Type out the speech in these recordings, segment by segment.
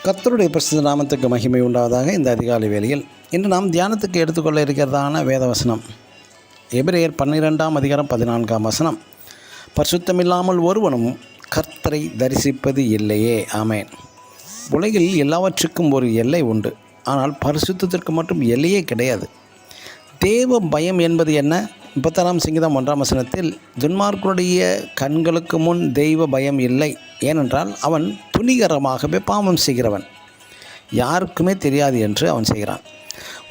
கர்த்தருடைய பரிசுத்த நாமத்துக்கு மகிமை உண்டாவதாக. இந்த அதிகாலை வேளையில் இன்று நாம் தியானத்துக்கு எடுத்துக்கொள்ள இருக்கிறதான வேதவசனம் எபிரேயர் 12ஆம் அதிகாரம் 14ஆம் வசனம். பரிசுத்தமில்லாமல் ஒருவனும் கர்த்தரை தரிசிப்பது இல்லையே. ஆமேன். உலகில் எல்லாவற்றுக்கும் ஒரு எல்லை உண்டு, ஆனால் பரிசுத்தத்திற்கு மட்டும் எல்லையே கிடையாது. தேவ பயம் என்பது என்ன? 36ஆம் சங்கீதம் 1ஆம் வசனத்தில், துன்மார்க்கருடைய கண்களுக்கு முன் தெய்வ பயம் இல்லை, ஏனென்றால் அவன் துணிகரமாகவே பாவம் செய்கிறவன், யாருக்குமே தெரியாது என்று அவன் செய்கிறான்.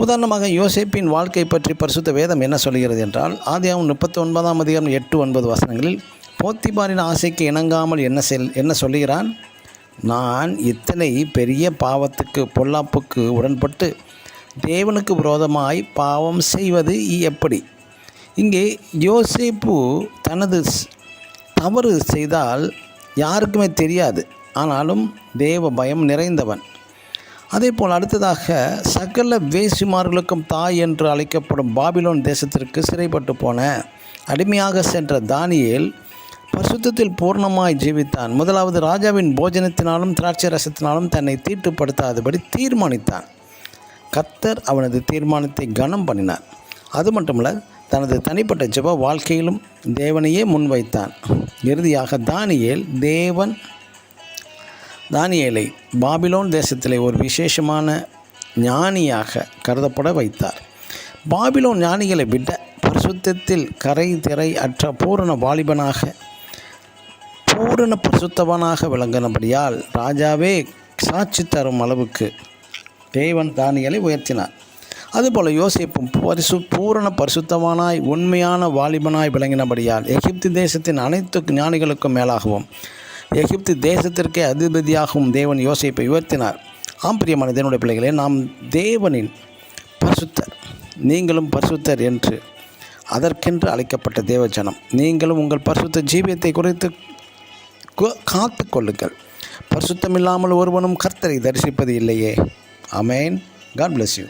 உதாரணமாக யோசேப்பின் வாழ்க்கை பற்றி பரிசுத்த வேதம் என்ன சொல்கிறது என்றால், ஆதியாகமம் 39ஆம் அதிகாரம் 8-9 வசனங்களில் போத்திபாரின் ஆசைக்கு இணங்காமல் என்ன சொல்லுகிறான்? நான் இத்தனை பெரிய பாவத்துக்கு பொல்லாப்புக்கு உடன்பட்டு தேவனுக்கு விரோதமாய் பாவம் செய்வது எப்படி? இங்கே யோசேப்பு தனது தவறு செய்தால் யாருக்குமே தெரியாது, ஆனாலும் தேவ பயம் நிறைந்தவன். அதே போல் அடுத்ததாக, சகல வேசிமார்களுக்கும் தாய் என்று அழைக்கப்படும் பாபிலோன் தேசத்திற்கு சிறைப்பட்டு போன அடிமையாக சென்ற தானியேல் பரிசுத்தத்தில் பூர்ணமாய் ஜீவித்தான். முதலாவது, ராஜாவின் போஜனத்தினாலும் திராட்சை ரசத்தினாலும் தன்னை தீட்டுப்படுத்தாதபடி தீர்மானித்தான். கர்த்தர் அவனது தீர்மானத்தை கனம் பண்ணினார். அது மட்டுமல்ல, தனது தனிப்பட்ட ஜெப வாழ்க்கையிலும் தேவனையே முன்வைத்தான். இறுதியாக தானியேலை பாபிலோன் தேசத்திலே ஒரு விசேஷமான ஞானியாக கருதப்பட வைத்தார். பாபிலோன் ஞானிகளை விட பரிசுத்தத்தில் கரை திரை அற்ற பூரண வாலிபனாக, பூரண பரிசுத்தவனாக விளங்கினபடியால் ராஜாவே சாட்சி தரும் அளவுக்கு தேவன் தானியேலை உயர்த்தினார். அதுபோல் யோசேப்பும் பூரண பரிசுத்தவானாய் உண்மையான வாலிபனாய் விளங்கினபடியால் எகிப்து தேசத்தின் அனைத்து ஞானிகளுக்கும் மேலாகவும் எகிப்து தேசத்திற்கே அதிபதியாகவும் தேவன் யோசேப்பை உயர்த்தினார். பிரியமான தேவனுடைய பிள்ளைகளே, நாம் தேவனின் பரிசுத்தர், நீங்களும் பரிசுத்தர் என்று அதற்கென்று அழைக்கப்பட்ட தேவஜனம். நீங்களும் உங்கள் பரிசுத்த ஜீவியத்தை குறித்து காத்து கொள்ளுங்கள். பரிசுத்தமில்லாமல் ஒருவனும் கர்த்தரை தரிசிப்பது இல்லையே. ஆமென். God bless you.